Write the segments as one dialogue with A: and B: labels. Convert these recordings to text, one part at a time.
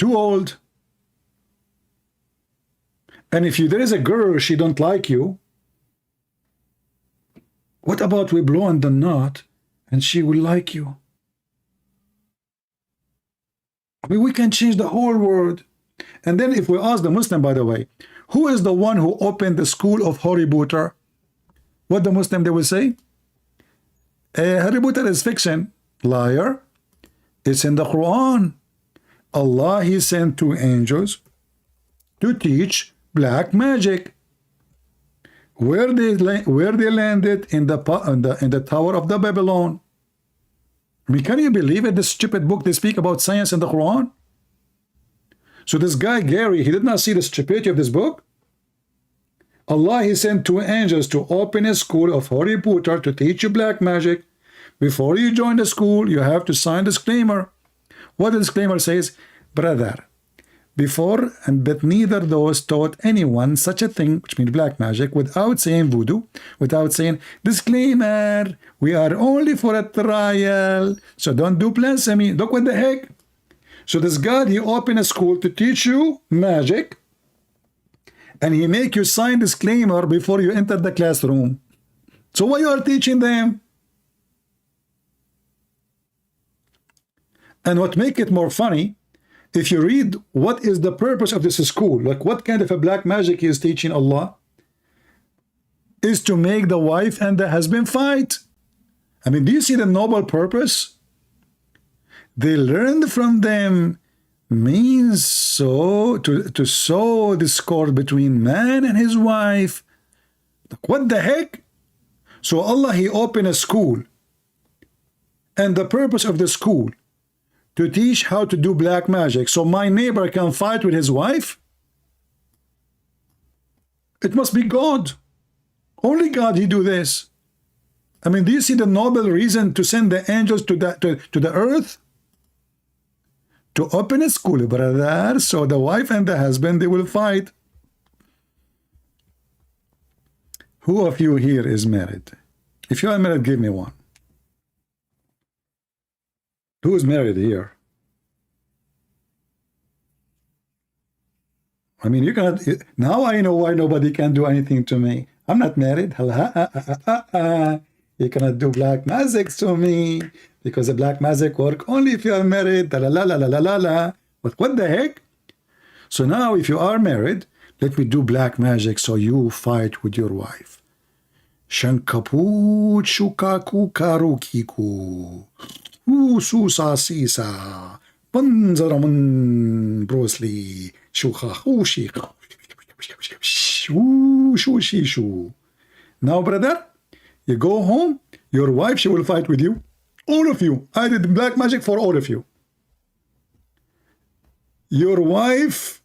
A: too old. And if there is a girl, she don't like you, what about we blow on the knot and she will like you? I mean, we can change the whole world. And then if we ask the Muslim, by the way, who is the one who opened the school of Harry Potter? What the Muslim they will say? Harry Potter is fiction. Liar. It's in the Quran. Allah, he sent 2 angels to teach black magic. Where they landed in the Tower of the Babylon. I mean, can you believe it? This stupid book, they speak about science in the Quran. So this guy Gary, he did not see the stupidity of this book. Allah, he sent 2 angels to open a school of Harry Potter to teach you black magic. Before you join the school, you have to sign disclaimer. What the disclaimer says, brother, before and that neither those taught anyone such a thing, which means black magic, without saying voodoo, without saying disclaimer, we are only for a trial, so don't do blasphemy. Look what the heck. So this God, he opened a school to teach you magic, and he make you sign disclaimer before you enter the classroom. So why you are teaching them? And what make it more funny, if you read what is the purpose of this school, like what kind of a black magic he is teaching Allah, is to make the wife and the husband fight. I mean, do you see the noble purpose? They learned from them means so to sow discord between man and his wife. Like, what the heck? So Allah, he opened a school, and the purpose of the school to teach how to do black magic, so my neighbor can fight with his wife? It must be God. Only God, he do this. I mean, do you see the noble reason to send the angels to the earth? To open a school, brother, so the wife and the husband, they will fight. Who of you here is married? If you are married, give me one. Who is married here? I mean, you cannot. Now I know why nobody can do anything to me. I'm not married. You cannot do black magic to me because the black magic work only if you are married. La la la la la la la. But what the heck? So now, if you are married, let me do black magic so you fight with your wife. Shankaput shukaku karukiku. Susa sisa. Banzaramun Bruce Lee. Shuka hushika. Shu. Now, brother, you go home, your wife, she will fight with you. All of you. I did black magic for all of you. Your wife,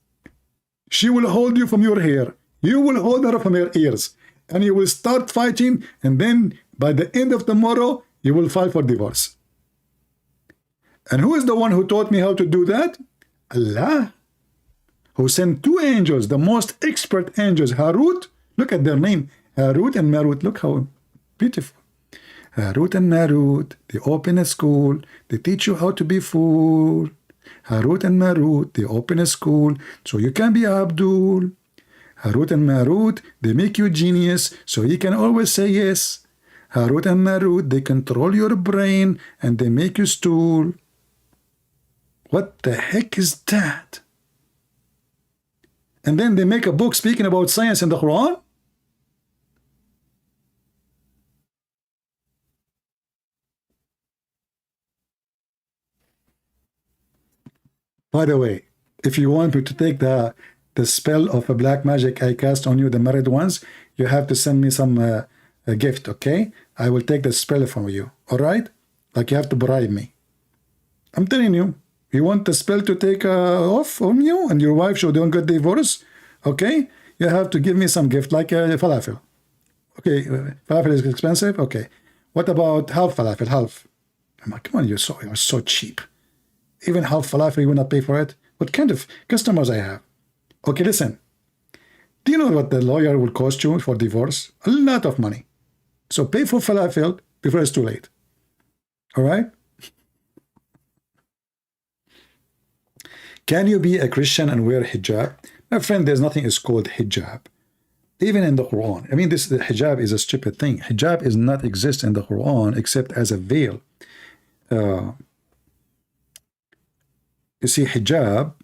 A: she will hold you from your hair. You will hold her from her ears. And you will start fighting, and then by the end of tomorrow, you will file for divorce. And who is the one who taught me how to do that? Allah, who sent 2 angels, the most expert angels, Harut. Look at their name, Harut and Marut. Look how beautiful. Harut and Marut, they open a school, they teach you how to be fool. Harut and Marut, they open a school so you can be Abdul. Harut and Marut, they make you genius so you can always say yes. Harut and Marut, they control your brain and they make you stool. What the heck is that? And then they make a book speaking about science in the Quran? By the way, if you want me to take the spell of a black magic I cast on you, the married ones, you have to send me some a gift, okay? I will take the spell from you, all right? Like you have to bribe me. I'm telling you, you want the spell to take off from you and your wife so don't get divorced, okay? You have to give me some gift like falafel. Okay, falafel is expensive, okay. What about half falafel, half? I'm like, come on, you're so cheap. Even half falafel, you will not pay for it? What kind of customers I have? Okay, listen. Do you know what the lawyer will cost you for divorce? A lot of money. So pay for falafel before it's too late. All right? Can you be a Christian and wear hijab? My friend, there's nothing is called hijab. Even in the Quran. I mean, this hijab is a stupid thing. Hijab is not exist in the Quran except as a veil. You see, hijab,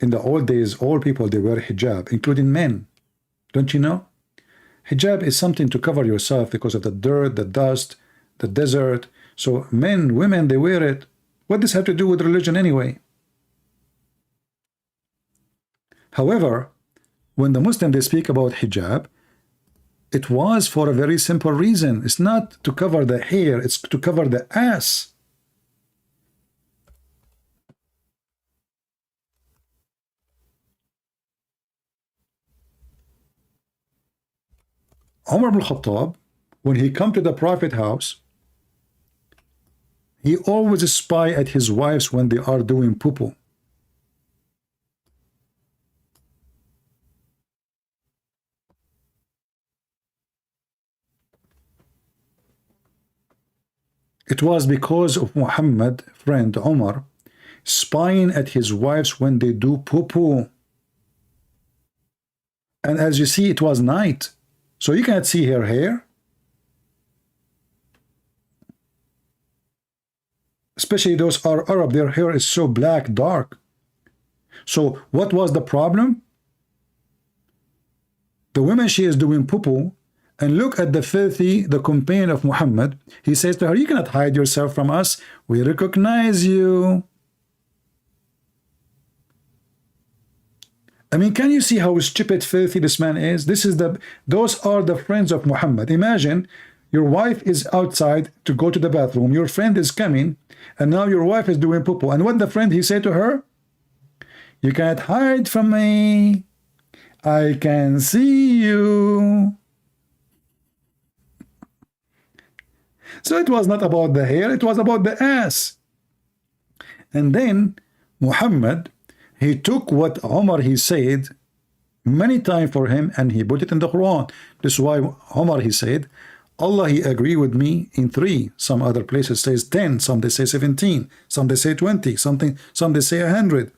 A: in the old days, all people, they wear hijab, including men. Don't you know? Hijab is something to cover yourself because of the dirt, the dust, the desert. So men, women, they wear it. What does this have to do with religion anyway? However, when the Muslims, they speak about hijab, it was for a very simple reason. It's not to cover the hair, it's to cover the ass. Umar ibn Khattab, when he come to the Prophet house, he always spy at his wives when they are doing poo-poo. It was because of Muhammad, friend Umar, spying at his wives when they do poo-poo. And as you see, it was night, so you cannot see her hair. Especially those are Arab, their hair is so black, dark. So what was the problem? The woman, she is doing poo-poo, and look at the filthy, the companion of Muhammad. He says to her, you cannot hide yourself from us. We recognize you. I mean, can you see how stupid, filthy this man is? Those are the friends of Muhammad. Imagine your wife is outside to go to the bathroom. Your friend is coming, and now your wife is doing poo-poo. And what the friend, he said to her? You can't hide from me. I can see you. So it was not about the hair, it was about the ass. And then Muhammad, he took what Umar, he said many times for him, and he put it in the Quran. This is why Umar, he said, Allah, he agreed with me in 3. Some other places says 10, some they say 17, some they say 20, some they say 100.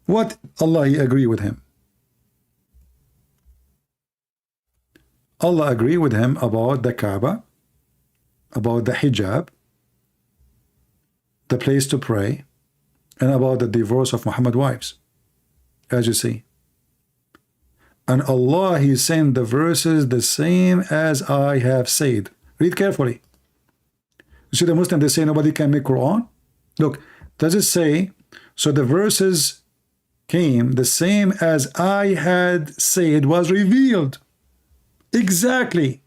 A: What Allah, he agreed with him? Allah agreed with him about the Kaaba, about the hijab, the place to pray, and about the divorce of Muhammad's wives, as you see. And Allah, he sent the verses the same as I have said. Read carefully. You see the Muslim, they say nobody can make Quran. Look, does it say, so the verses came the same as I had said was revealed. Exactly.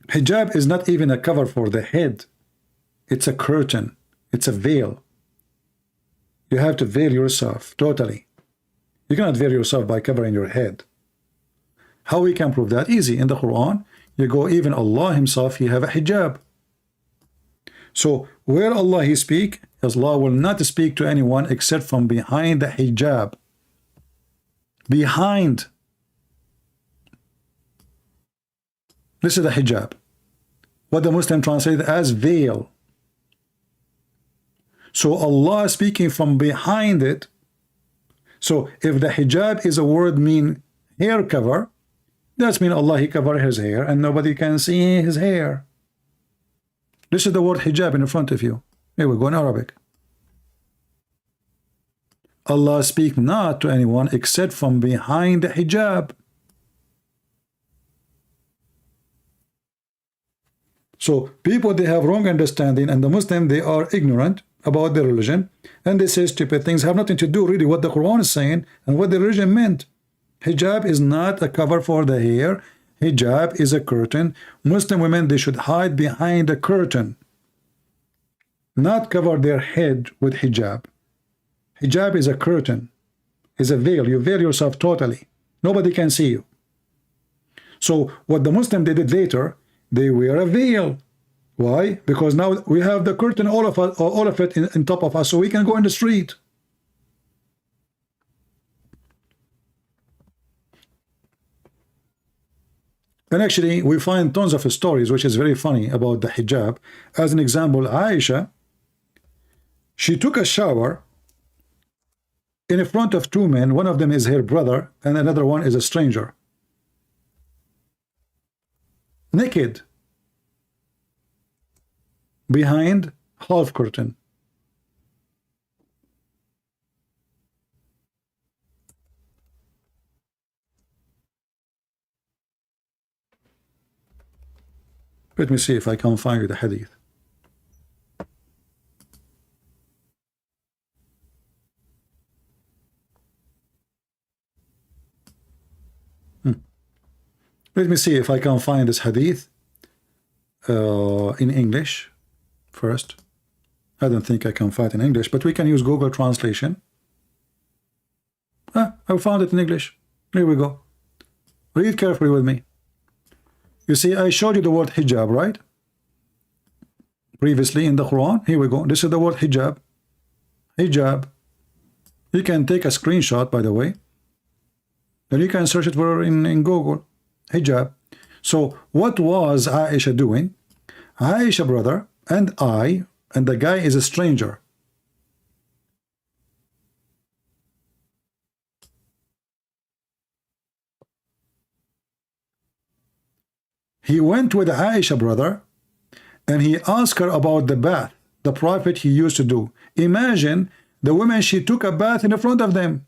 A: Hijab is not even a cover for the head. It's a curtain. It's a veil. You have to veil yourself totally. You cannot veil yourself by covering your head. How we can prove that? Easy. In the Quran, you go, even Allah himself, he have a hijab. So where Allah he speak, Allah will not speak to anyone except from behind the hijab. Behind. This is the hijab. What the Muslim translate as veil. So Allah speaking from behind it. So if the hijab is a word mean hair cover, that's mean Allah he cover his hair and nobody can see his hair. This is the word hijab in front of you. Here we go in Arabic. Allah speak not to anyone except from behind the hijab. So people, they have wrong understanding, and the Muslim, they are ignorant about their religion, and they say stupid things, have nothing to do really what the Quran is saying and what the religion meant. Hijab is not a cover for the hair. Hijab is a curtain. Muslim women, they should hide behind a curtain, not cover their head with hijab. Hijab is a curtain, is a veil. You veil yourself totally. Nobody can see you. So what the Muslim they did later, they wear a veil. Why? Because now we have the curtain, all of it in top of us, so we can go in the street. And actually, we find tons of stories, which is very funny, about the hijab. As an example, Aisha, she took a shower in front of two men. One of them is her brother, and another one is a stranger. Naked. Behind half curtain. Let me see if I can find the hadith. Let me see if I can find this hadith in English first. I don't think I can find it in English, but we can use Google translation. I found it in English. Here we go. Read carefully with me. You see, I showed you the word hijab, right? Previously in the Quran. Here we go. This is the word hijab. Hijab. You can take a screenshot, by the way, and you can search it for in Google. Hijab. So what was Aisha doing? Aisha brother and the guy is a stranger. He went with Aisha brother and he asked her about the bath the Prophet he used to do. Imagine the woman, she took a bath in front of them.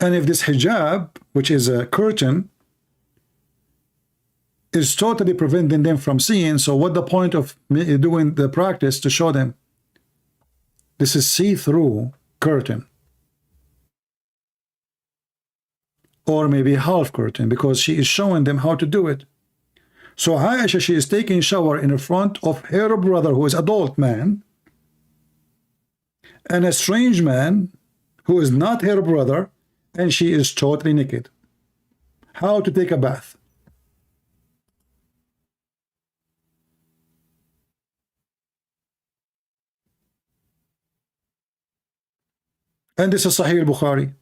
A: And if this hijab, which is a curtain, is totally preventing them from seeing, so what the point of me doing the practice to show them? This is see-through curtain. Or maybe half curtain, because she is showing them how to do it. So Aisha, she is taking shower in front of her brother, who is adult man, and a strange man who is not her brother, and she is totally naked. How to take a bath? And this is Sahih Bukhari.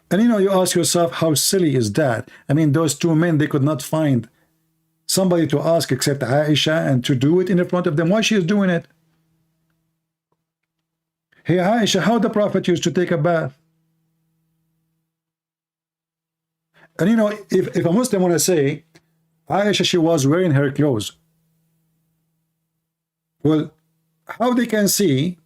A: And you ask yourself, how silly is that? I mean, those two men, they could not find somebody to ask except Aisha, and to do it in front of them. Why she is doing it? Hey Aisha, how the Prophet used to take a bath? And if a Muslim want to say Aisha, she was wearing her clothes, well, how they can see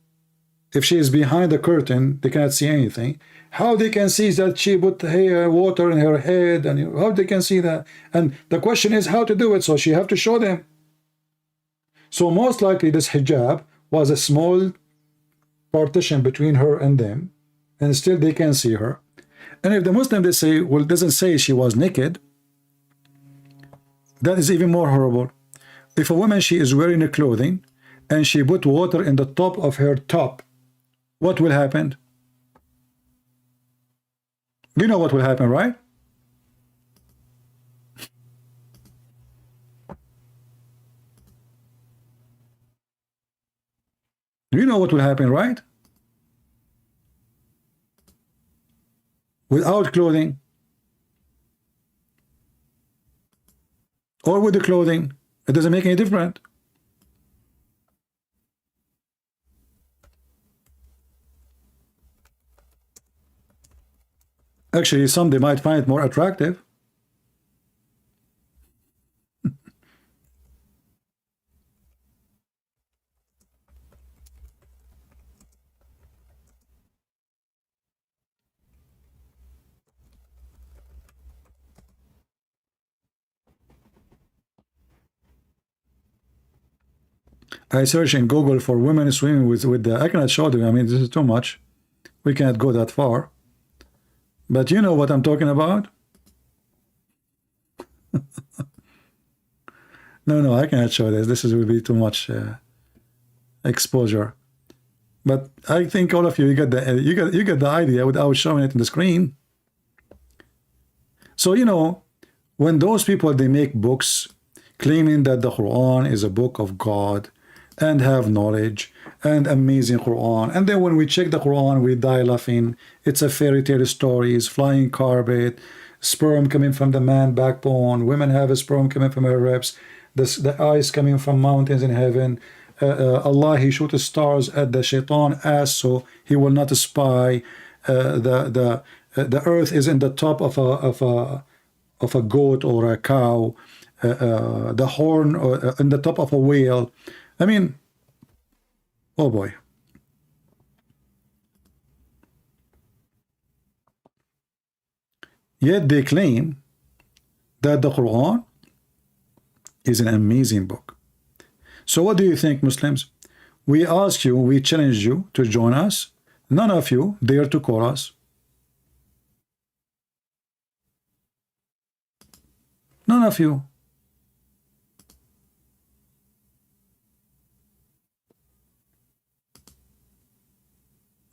A: if she is behind the curtain? They cannot see anything. How they can see that she put water in her head, and how they can see that? And the question is how to do it, so she have to show them. So most likely this hijab was a small partition between her and them, and still they can see her. And if the Muslim, they say, well, it doesn't say she was naked, that is even more horrible. If a woman, she is wearing a clothing and she put water in the top of her top, what will happen? You know what will happen, right? You know what will happen, right? Without clothing or with the clothing, it doesn't make any difference. Actually, some they might find it more attractive. I search in Google for women swimming with the. I cannot show them. I mean, this is too much. We cannot go that far. But you know what I'm talking about? No, I cannot show this. This will be too much exposure. But I think all of you, you get the idea without showing it in the screen. So when those people, they make books, claiming that the Quran is a book of God and have knowledge and amazing Quran. And then when we check the Quran, we die laughing. It's a fairy tale stories, flying carpet, sperm coming from the man backbone, women have a sperm coming from her ribs, the eyes coming from mountains in heaven. Allah, he shoots stars at the shaitan ass so he will not spy. The earth is in the top of a goat or a cow. The horn in the top of a whale. I mean, oh boy. Yet they claim that the Quran is an amazing book. So what do you think, Muslims? We ask you, we challenge you to join us. None of you dare to call us. None of you.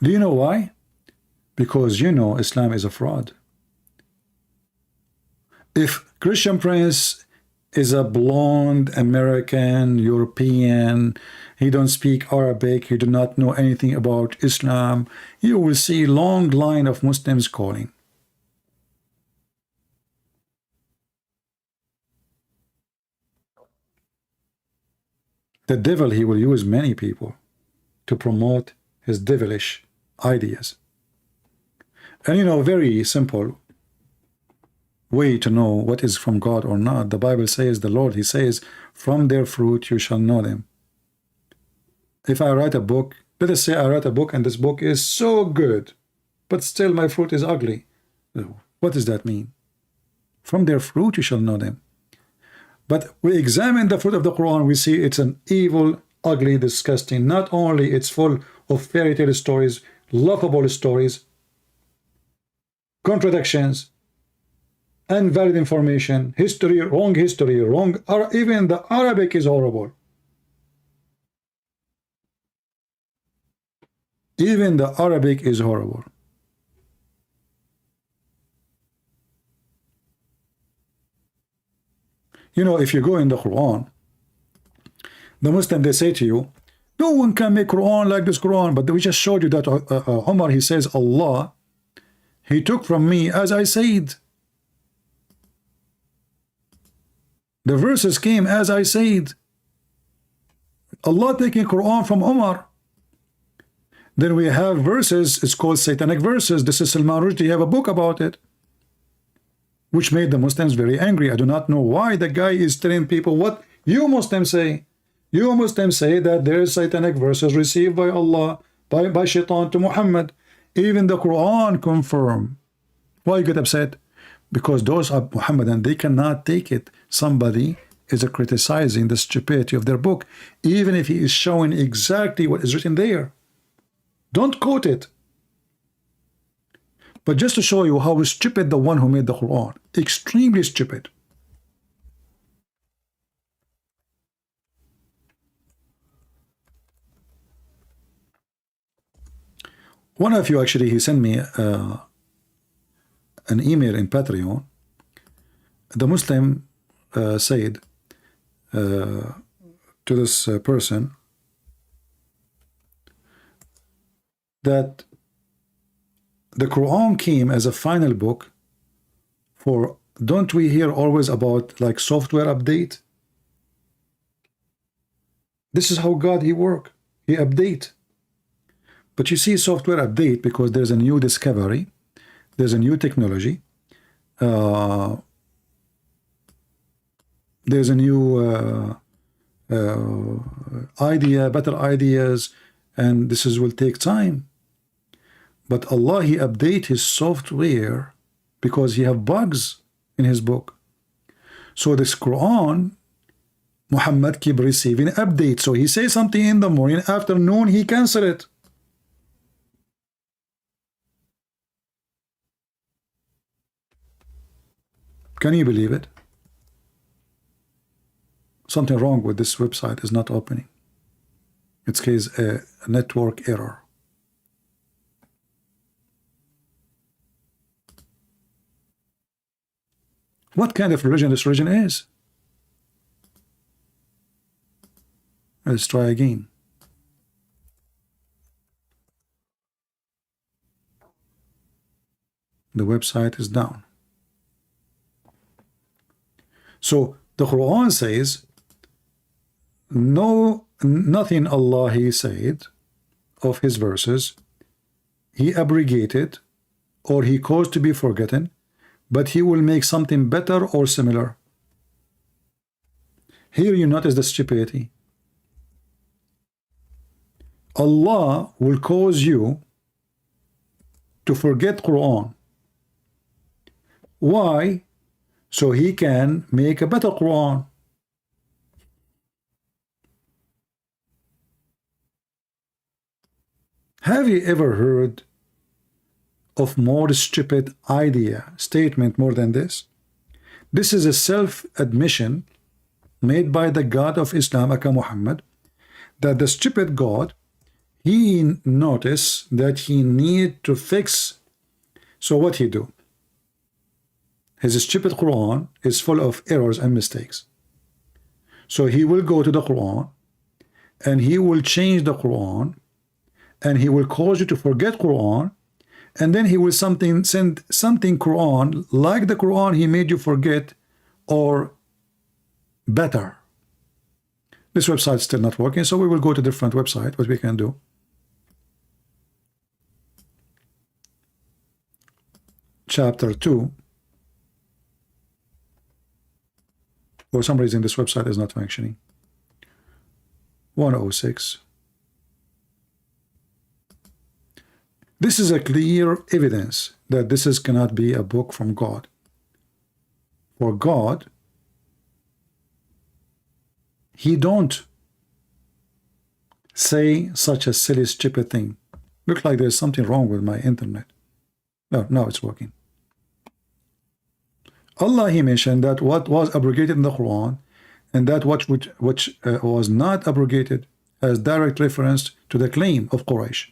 A: Do you know why? Because you know Islam is a fraud. If Christian Prince is a blonde American, European, he don't speak Arabic, he do not know anything about Islam, you will see long line of Muslims calling. The devil, he will use many people to promote his devilish ideas. And you know, very simple way to know what is from God or not. The Bible says, the Lord, he says, from their fruit you shall know them. If I write a book, let us say I write a book and this book is so good, but still my fruit is ugly. What does that mean? From their fruit you shall know them. But we examine the fruit of the Quran, we see it's an evil, ugly, disgusting. Not only it's full of fairy tale stories, laughable stories, contradictions, invalid information, history, wrong, even the Arabic is horrible. Even the Arabic is horrible. You know, if you go in the Quran, the Muslim, they say to you, no one can make Quran like this Quran, but we just showed you that Umar, he says, Allah, he took from me as I said. The verses came as I said. Allah taking Quran from Umar. Then we have verses, it's called satanic verses. This is Salman Rushdie, have a book about it, which made the Muslims very angry. I do not know why the guy is telling people what you Muslims say. You Muslims say that there is satanic verses received by Allah, by shaitan to Muhammad. Even the Quran confirm. Why you get upset? Because those are Muhammadan, they cannot take it. Somebody is criticizing the stupidity of their book, even if he is showing exactly what is written there. Don't quote it. But just to show you how stupid the one who made the Quran, extremely stupid. One of you actually, he sent me an email in Patreon. The Muslim said to this person that the Quran came as a final book for, don't we hear always about like software update? This is how God, he work, he update. But you see software update because there's a new discovery, there's a new technology, there's a new idea, better ideas, and this will take time. But Allah, he update his software because he have bugs in his book. So this Quran, Muhammad keep receiving updates. So he says something in the morning, afternoon he cancel it. Can you believe it? Something wrong with this website is not opening. It's case a network error. What kind of religion this religion is? Let's try again. The website is down. So the Quran says, no, nothing Allah He said of His verses He abrogated or He caused to be forgotten, but He will make something better or similar. Here you notice the stupidity. Allah will cause you to forget Quran. Why? So He can make a better Quran. Have you ever heard of more stupid idea, statement more than this? This is a self-admission made by the God of Islam, Aka Muhammad, that the stupid God, he noticed that he need to fix. So what he do? His stupid Quran is full of errors and mistakes. So he will go to the Quran and he will change the Quran and he will cause you to forget Quran, and then he will send something Quran like the Quran he made you forget or better. This website is still not working, so we will go to a different website. What we can do, chapter 2. For some reason this website is not functioning. 106. This is a clear evidence that this cannot be a book from God. For God, He don't say such a silly, stupid thing. Looks like there's something wrong with my internet. No, now it's working. Allah, He mentioned that what was abrogated in the Quran and that which was not abrogated as direct reference to the claim of Quraysh,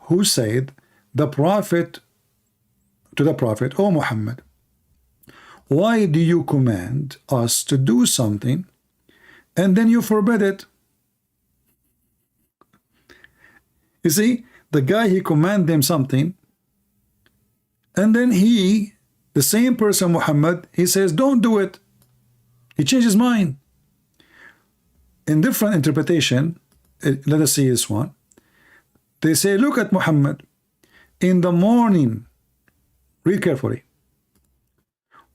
A: who said to the Prophet, O Muhammad, why do you command us to do something and then you forbid it? You see, the guy, he commanded them something, and then the same person, Muhammad, he says, don't do it. He changed his mind. In different interpretation, let us see this one. They say, look at Muhammad. In the morning, read carefully,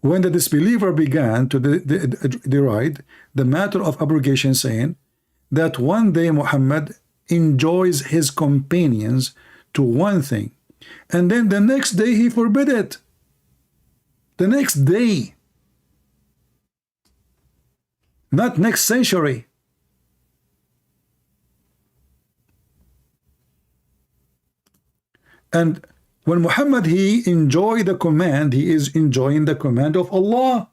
A: when the disbeliever began to deride the matter of abrogation, saying that one day Muhammad enjoys his companions to one thing, and then the next day he forbid it. The next day, not next century. And when Muhammad, he enjoyed the command, he is enjoying the command of Allah.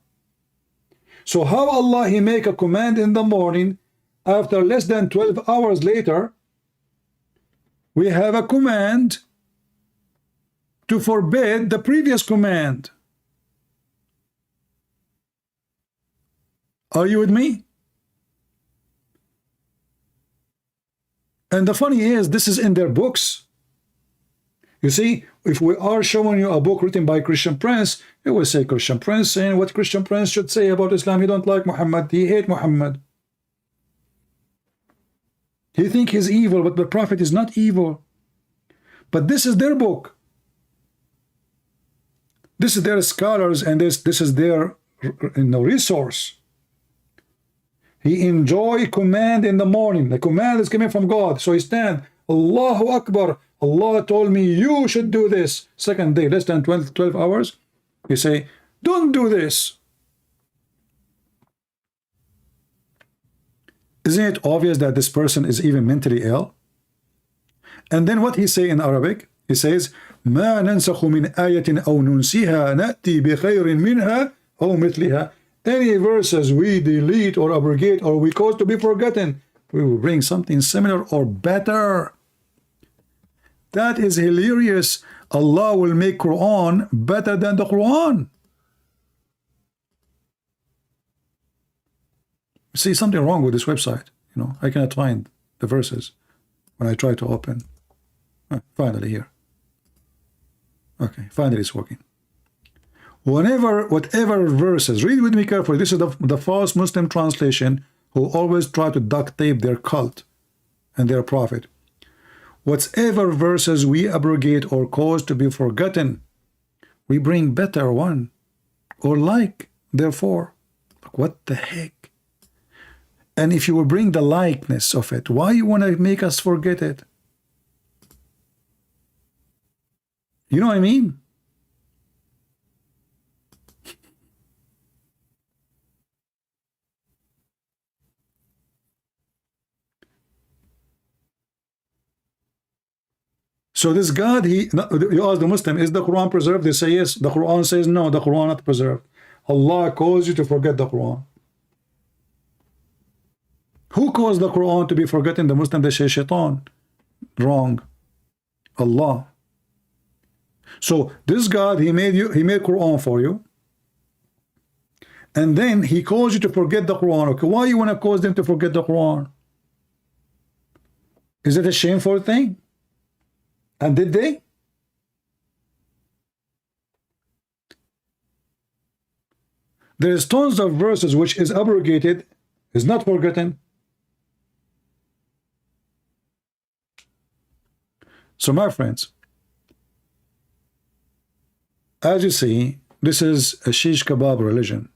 A: So how Allah, he make a command in the morning, after less than 12 hours later, we have a command to forbid the previous command. Are you with me? And the funny is, this is in their books. You see, if we are showing you a book written by Christian Prince, it will say Christian Prince saying what Christian Prince should say about Islam. He don't like Muhammad. He hate Muhammad. He think he's evil, but the Prophet is not evil. But this is their book. This is their scholars, and this is their resource. He enjoy command in the morning. The command is coming from God. So he stand, Allahu Akbar. Allah told me you should do this. Second day, less than 12 hours, you say, don't do this. Isn't it obvious that this person is even mentally ill? And then what he say in Arabic? He says, ما ننسخ من آية أو ننسيها نأتي بخير منها أو مثلها. Any verses we delete or abrogate or we cause to be forgotten, we will bring something similar or better. That is hilarious. Allah will make Quran better than the Quran. See something wrong with this website. You know, I cannot find the verses when I try to open. Finally here. Okay, finally it's working. Whatever verses, read with me carefully. This is the false Muslim translation who always try to duct tape their cult and their prophet. Whatever verses we abrogate or cause to be forgotten, we bring better one, or like, therefore. What the heck? And if you will bring the likeness of it, why you want to make us forget it? You know what I mean? So this God, you ask the Muslim, is the Quran preserved? They say yes. The Quran says no, the Quran not preserved. Allah calls you to forget the Quran. Who caused the Quran to be forgotten? The Muslim, they say shaitan. Wrong. Allah. So this God, he made Quran for you, and then he calls you to forget the Quran. Okay, why you want to cause them to forget the Quran? Is it a shameful thing? And did they? There is tons of verses which is abrogated, is not forgotten. So my friends, as you see, this is a shish kebab religion.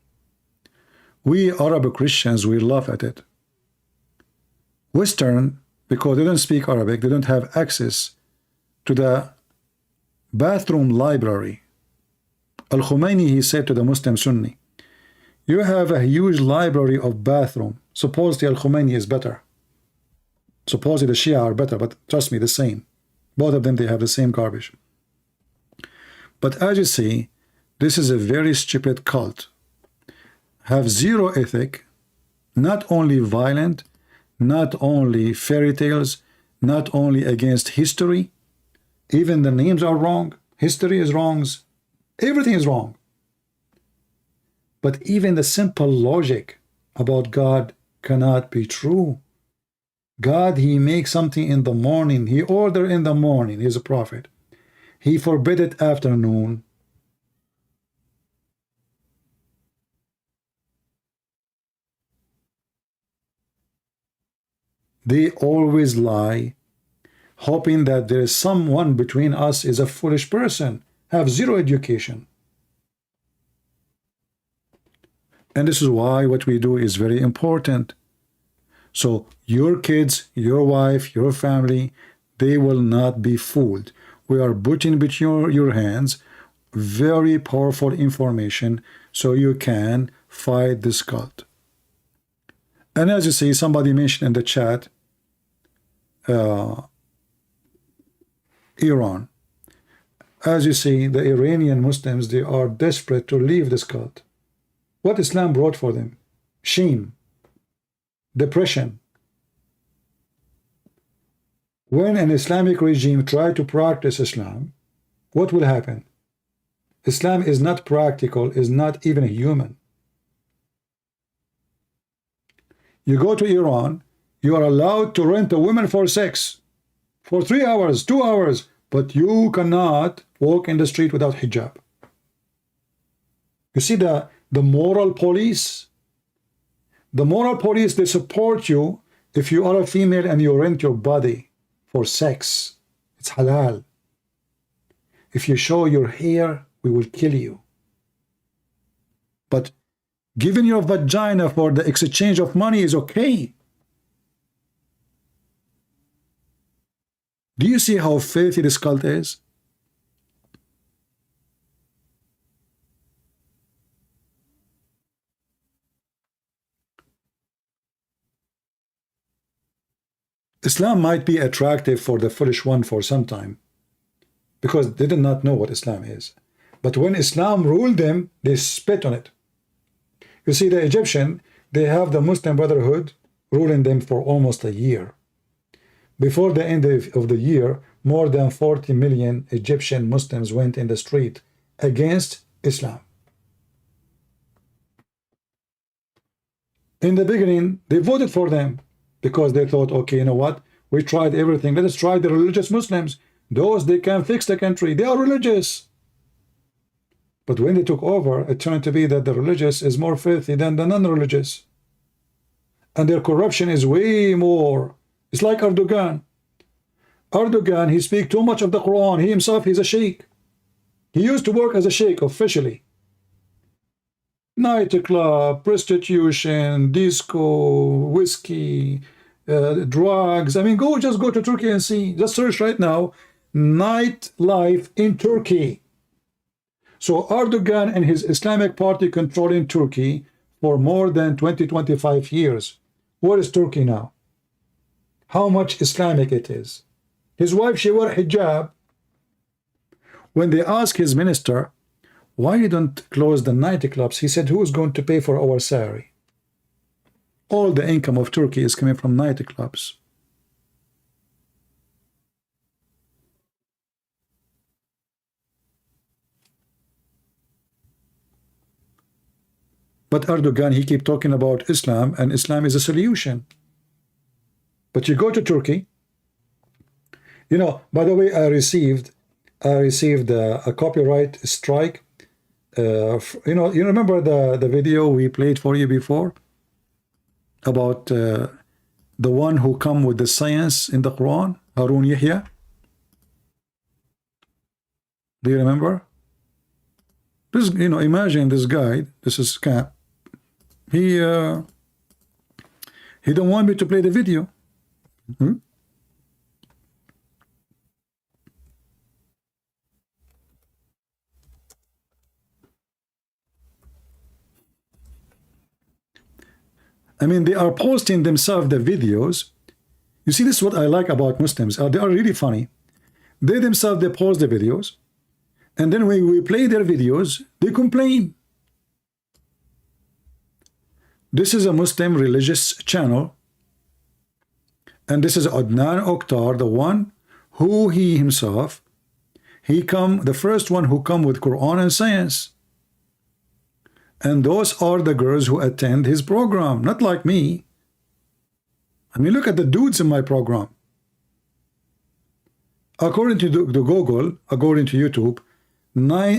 A: We Arab Christians, we laugh at it. Western, because they don't speak Arabic, they don't have access to the bathroom library. Al-Khomeini, he said to the Muslim Sunni, you have a huge library of bathroom. Supposedly Al-Khomeini is better. Supposedly the Shia are better, but trust me, the same. Both of them, they have the same garbage. But as you see, this is a very stupid cult. Have zero ethic, not only violent, not only fairy tales, not only against history, even the names are wrong, history is wrong, everything is wrong. But even the simple logic about God cannot be true. God, he makes something in the morning, he order in the morning, he's a prophet. He forbid it afternoon. They always lie, hoping that there is someone between us is a foolish person, have zero education. And this is why what we do is very important. So your kids, your wife, your family, they will not be fooled. We are putting between your hands very powerful information so you can fight this cult. And as you see, somebody mentioned in the chat, Iran. As you see, the Iranian Muslims, they are desperate to leave this cult. What Islam brought for them? Shame, depression. When an Islamic regime tries to practice Islam, what will happen? Islam is not practical, is not even human. You go to Iran, you are allowed to rent a woman for sex for 3 hours, 2 hours, but you cannot walk in the street without hijab. You see the moral police? The moral police, they support you if you are a female and you rent your body for sex. It's halal. If you show your hair, we will kill you. But giving your vagina for the exchange of money is okay. Do you see how filthy this cult is? Islam might be attractive for the foolish one for some time, because they did not know what Islam is. But when Islam ruled them, they spit on it. You see, the Egyptian, they have the Muslim Brotherhood ruling them for almost a year. Before the end of the year, more than 40 million Egyptian Muslims went in the street against Islam. In the beginning, they voted for them. because they thought, okay, you know what? We tried everything. Let us try the religious Muslims. Those, they can fix the country. They are religious. But when they took over, it turned to be that the religious is more filthy than the non-religious. And their corruption is way more. It's like Erdogan. Erdogan, he speaks too much of the Quran. He himself, he's a sheikh. He used to work as a sheikh officially. Nightclub, prostitution, disco, whiskey, drugs. I mean, just go to Turkey and see. Just search right now, nightlife in Turkey. So Erdogan and his Islamic party controlling Turkey for more than 20-25 years. Where is Turkey now? How much Islamic it is. His wife, she wore hijab. When they asked his minister, why you don't close the nightclubs? He said, who is going to pay for our salary? All the income of Turkey is coming from nightclubs. But Erdogan, he keep talking about Islam, and Islam is a solution. But you go to Turkey, you know, by the way, I received a copyright strike. You know, you remember the video we played for you before about the one who come with the science in the Quran, Harun Yahya? Do you remember? This, you know, imagine this guy. This is Cap. He don't want me to play the video. I mean, they are posting themselves the videos. You see, this is what I like about Muslims. They are really funny. They themselves, they post the videos. And then when we play their videos, they complain. This is a Muslim religious channel. And this is Adnan Oktar, the one who he himself, the first one who come with Quran and science. And those are the girls who attend his program, not like me. I mean, look at the dudes in my program. According to Google, according to YouTube,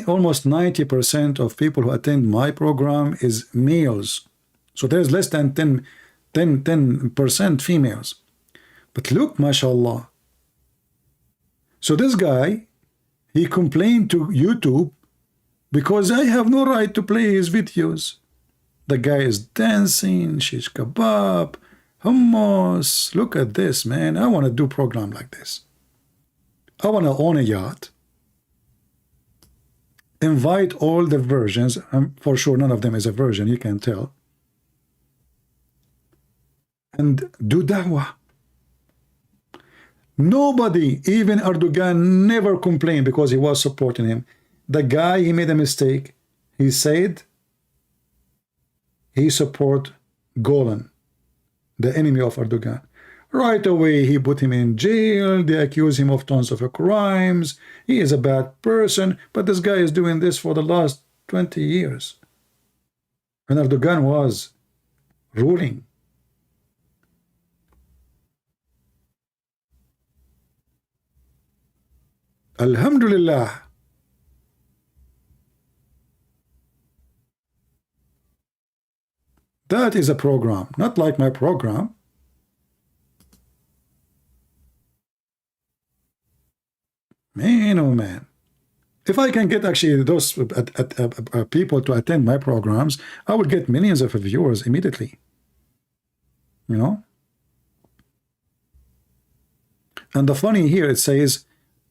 A: almost 90% of people who attend my program is males. So there's less than 10% females. But look, mashallah. So this guy, he complained to YouTube because I have no right to play his videos. The guy is dancing, shish kebab, hummus. Look at this, man. I want to do a program like this. I want to own a yacht. Invite all the virgins. For sure, none of them is a virgin, you can tell. And do da'wah. Nobody, even Erdogan, never complained because he was supporting him. The guy, he made a mistake. He said he support Golan, the enemy of Erdogan. Right away, he put him in jail. They accuse him of tons of crimes. He is a bad person. But this guy is doing this for the last 20 years. And Erdogan was ruling. Alhamdulillah. That is a program, not like my program. Man, oh man. If I can get actually those people to attend my programs, I would get millions of viewers immediately. You know? And the funny here, it says,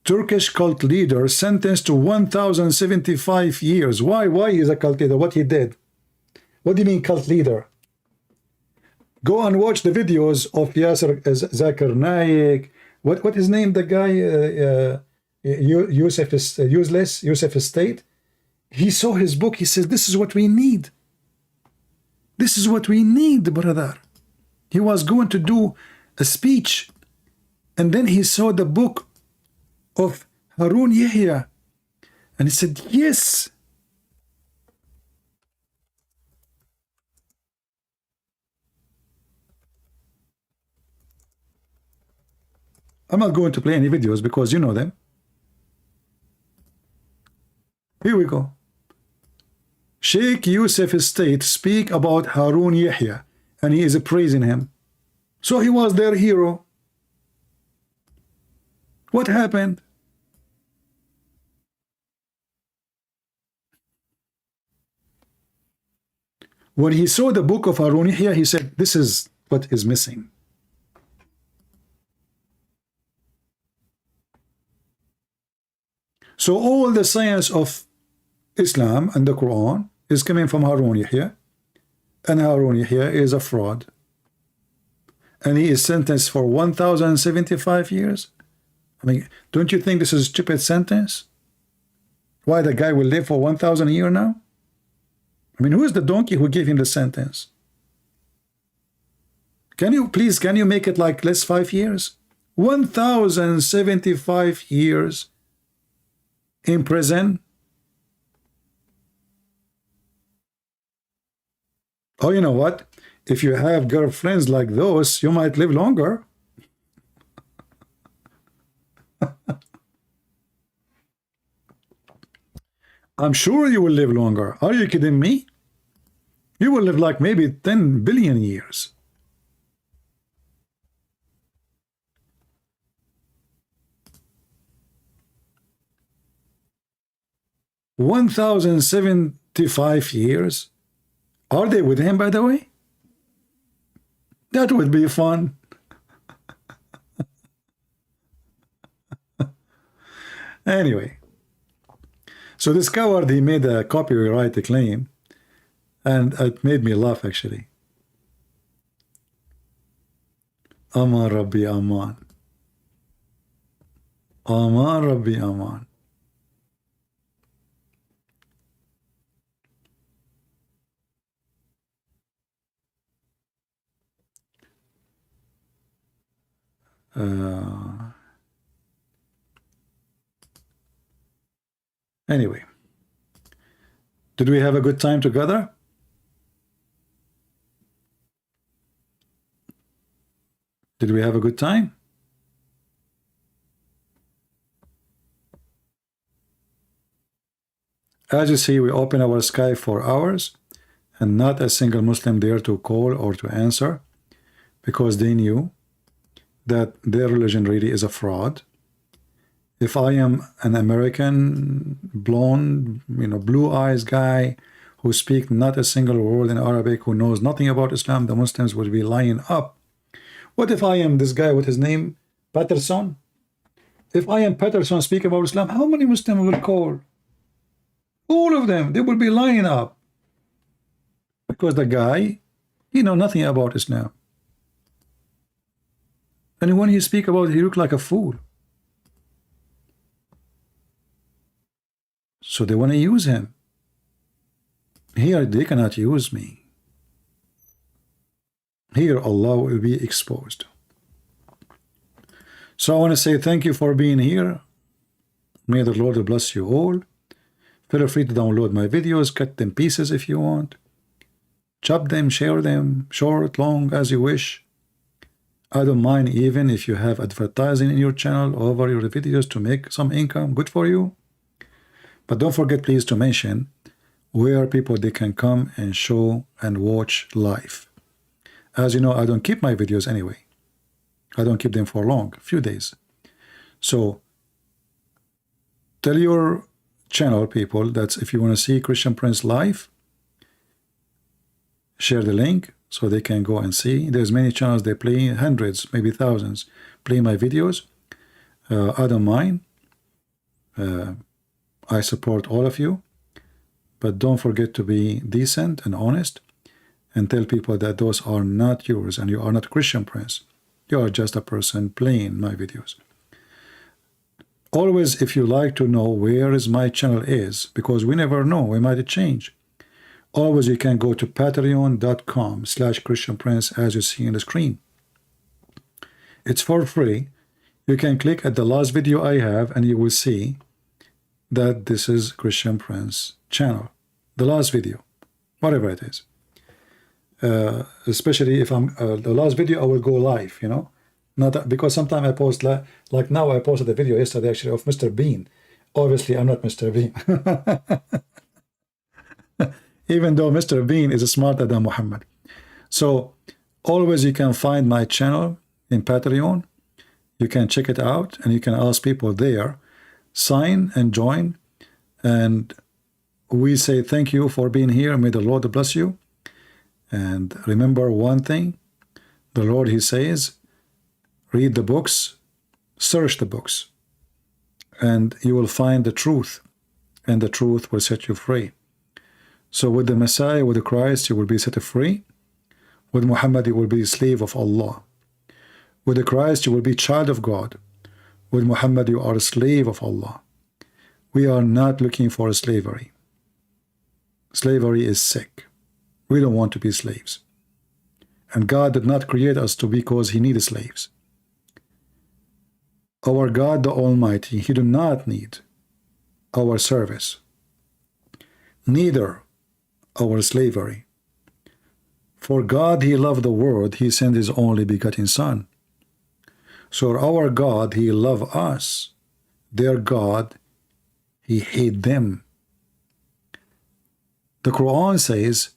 A: Turkish cult leader sentenced to 1,075 years. Why? Why is a cult leader? What he did? What do you mean cult leader? Go and watch the videos of Yasser Zakir Naik. What his name? The guy, Yusuf Estate. He saw his book. He says, this is what we need. This is what we need, brother. He was going to do a speech. And then he saw the book of Harun Yahya. And he said, yes. I'm not going to play any videos because you know them. Here we go. Sheikh Yusuf State speak about Harun Yahya, and he is praising him. So he was their hero. What happened? When he saw the book of Harun Yahya, he said, this is what is missing. So all the science of Islam and the Quran is coming from Harun Yahya, and Harun Yahya is a fraud. And he is sentenced for 1,075 years. I mean, don't you think this is a stupid sentence? Why the guy will live for 1,000 a year now? I mean, who is the donkey who gave him the sentence? Can you make it like less 5 years? 1,075 years in prison. Oh, you know what? If you have girlfriends like those, you might live longer. I'm sure you will live longer. Are you kidding me? You will live like maybe 10 billion years. $1,075 years. Are they with him, by the way? That would be fun. Anyway, so this coward, he made a copyright claim, and it made me laugh actually. Aman Rabbi Aman. Aman Rabbi Aman. Anyway, did we have a good time together? Did we have a good time? As you see, we open our Skype for hours, and not a single Muslim there to call or to answer, because they knew that their religion really is a fraud. If I am an American, blonde, blue eyes guy who speaks not a single word in Arabic, who knows nothing about Islam, the Muslims would be lining up. What if I am this guy with his name, Patterson? If I am Patterson speak about Islam, how many Muslims will call? All of them, they will be lining up. Because the guy, he knows nothing about Islam. And when he speak about it, he look like a fool. So they want to use him. Here they cannot use me. Here Allah will be exposed. So I want to say thank you for being here. May the Lord bless you all. Feel free to download my videos, cut them pieces if you want. Chop them, share them, short, long, as you wish. I don't mind even if you have advertising in your channel over your videos to make some income. Good for you. But don't forget, please, to mention where people they can come and show and watch live. As you know, I don't keep my videos anyway. I don't keep them for long, a few days. So tell your channel people that if you want to see Christian Prince live, share the link so they can go and see. There's many channels they play, hundreds, maybe thousands, play my videos. I don't mind. I support all of you, but don't forget to be decent and honest and tell people that those are not yours and you are not Christian Prince. You are just a person playing my videos. Always, if you like to know where is my channel is, because we never know, we might change. Always you can go to patreon.com/Christian Prince as you see on the screen. It's for free. You can click at the last video I have and you will see that this is Christian Prince channel. The last video, whatever it is. Especially if I'm the last video I will go live, Not because sometimes I post like now. I posted a video yesterday actually of Mr. Bean. Obviously, I'm not Mr. Bean. Even though Mr. Bean is smarter than Muhammad. So always you can find my channel in Patreon. You can check it out and you can ask people there. Sign and join. And we say thank you for being here. May the Lord bless you. And remember one thing. The Lord, he says, read the books, search the books, and you will find the truth, and the truth will set you free. So with the Messiah, with the Christ, you will be set free. With Muhammad, you will be slave of Allah. With the Christ, you will be child of God. With Muhammad, you are a slave of Allah. We are not looking for slavery. Slavery is sick. We don't want to be slaves. And God did not create us to because he needed slaves. Our God, the Almighty, he do not need our service, neither our slavery. For God, he loved the world, he sent his only begotten Son. So our God, he loved us. Their God, he hate them. The Quran says,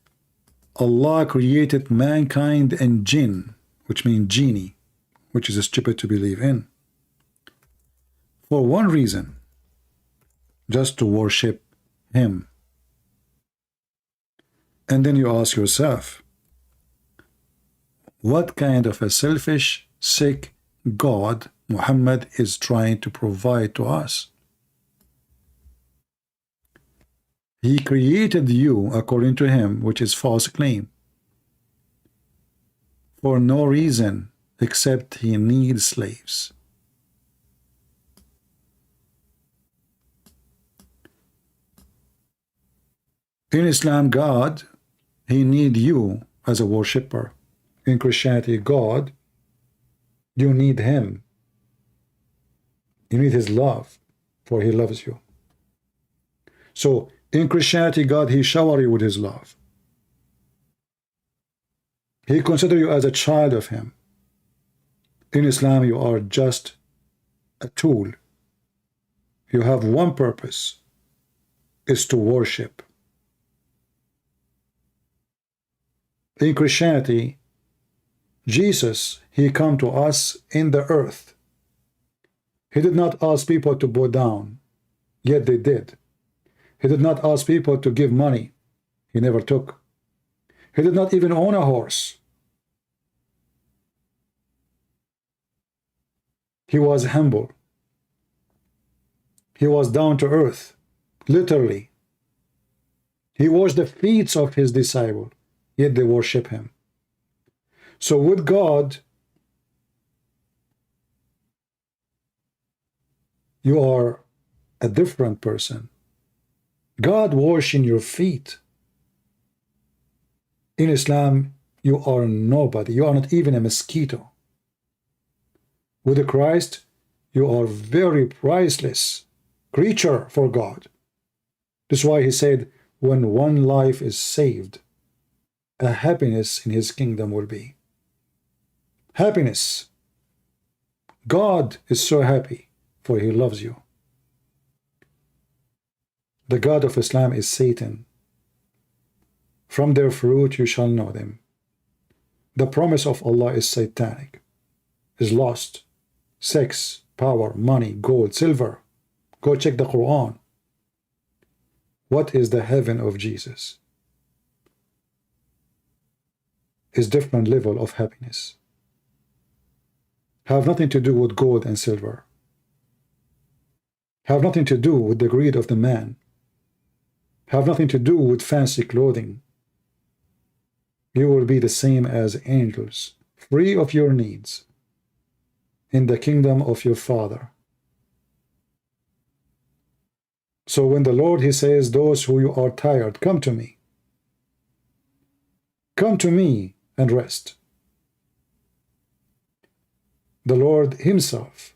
A: Allah created mankind and jinn, which means genie, which is stupid to believe in, for one reason, just to worship him. And then you ask yourself, what kind of a selfish, sick God Muhammad is trying to provide to us? He created you, according to him, which is false claim, for no reason except he needs slaves. In Islam, God, he need you as a worshipper. In Christianity, God, you need him. You need his love, for he loves you. So, in Christianity, God, he shower you with his love. He consider you as a child of him. In Islam, you are just a tool. You have one purpose, is to worship. In Christianity, Jesus, he come to us in the earth. He did not ask people to bow down, yet they did. He did not ask people to give money. He never took. He did not even own a horse. He was humble. He was down to earth, literally. He washed the feet of his disciples, yet they worship him. So with God, you are a different person. God washing your feet. In Islam, you are nobody. You are not even a mosquito. With the Christ, you are very priceless creature for God. That's why he said, when one life is saved, a happiness in his kingdom will be. Happiness. God is so happy, for he loves you. The God of Islam is Satan. From their fruit you shall know them. The promise of Allah is satanic, is lost. Sex, power, money, gold, silver. Go check the Quran. What is the heaven of Jesus? Is different level of happiness. Have nothing to do with gold and silver. Have nothing to do with the greed of the man. Have nothing to do with fancy clothing. You will be the same as angels, free of your needs, in the kingdom of your Father. So when the Lord, he says, those who you are tired, come to me. Come to me and rest. The Lord himself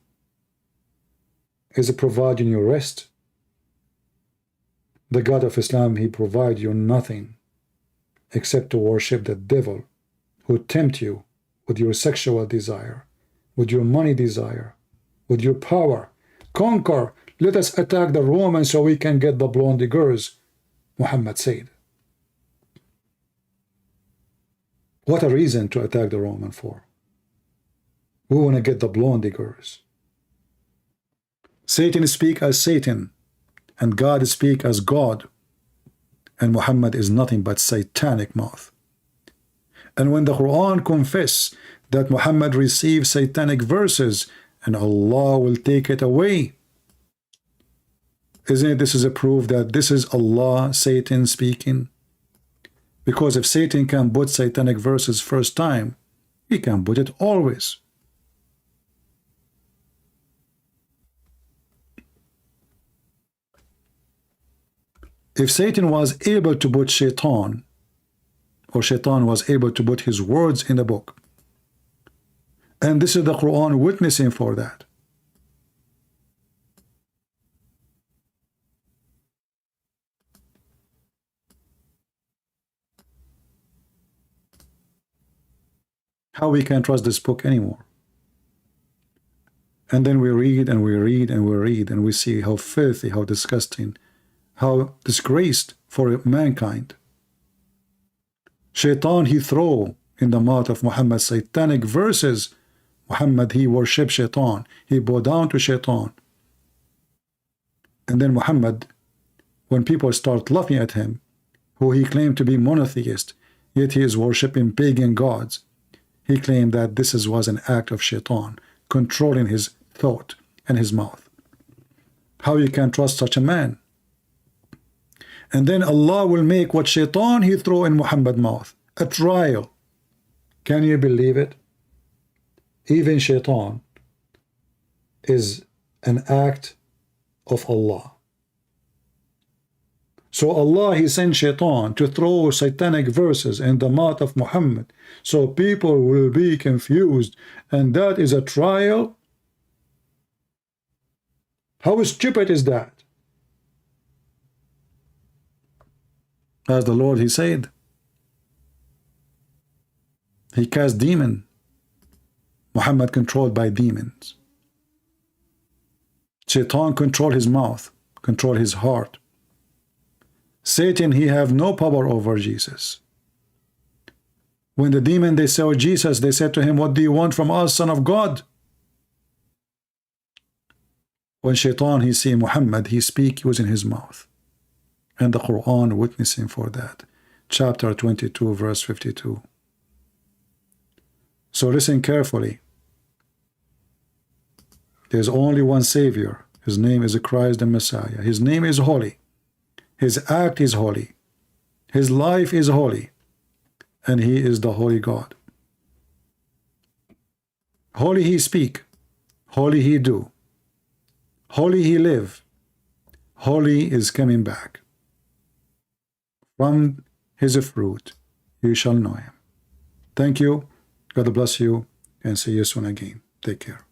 A: is providing you rest. The God of Islam, he provides you nothing except to worship the devil who tempt you with your sexual desire. with your money desire, with your power. Conquer. Let us attack the Romans so we can get the blonde girls, Muhammad said. What a reason to attack the Roman for. We want to get the blonde girls. Satan speak as Satan, and God speak as God, and Muhammad is nothing but satanic mouth. And when the Quran confess that Muhammad received satanic verses and Allah will take it away, isn't it this is a proof that this is Allah, Satan speaking? Because if Satan can put satanic verses first time, he can put it always. If Satan was able to put shaitan, or shaitan was able to put his words in the book, and this is the Quran witnessing for that, how we can trust this book anymore? And then we read and we read and we read and we see how filthy, how disgusting, how disgraced for mankind. Shaitan, he throw in the mouth of Muhammad satanic verses. Muhammad, he worship shaitan. He bow down to shaitan. And then Muhammad, when people start laughing at him, who he claimed to be monotheist, yet he is worshipping pagan gods, he claimed that this was an act of shaitan, controlling his thought and his mouth. How you can trust such a man? And then Allah will make what shaitan he throw in Muhammad's mouth a trial. Can you believe it? Even shaitan is an act of Allah. So Allah, he sent shaitan to throw satanic verses in the mouth of Muhammad so people will be confused, and that is a trial? How stupid is that? As the Lord, he said, he cast demon. Muhammad controlled by demons. Shaitan control his mouth, control his heart. Satan, he have no power over Jesus. When the demon, they saw Jesus, they said to him, what do you want from us, Son of God? When Shaitan, he see Muhammad, he speak using his mouth. And the Quran witnessing for that. Chapter 22, verse 52. So listen carefully. There's only one Savior. His name is Christ the Messiah. His name is holy. His act is holy. His life is holy. And he is the holy God. Holy he speak. Holy he do. Holy he live. Holy is coming back. From his fruit you shall know him. Thank you. God bless you, and see you soon again. Take care.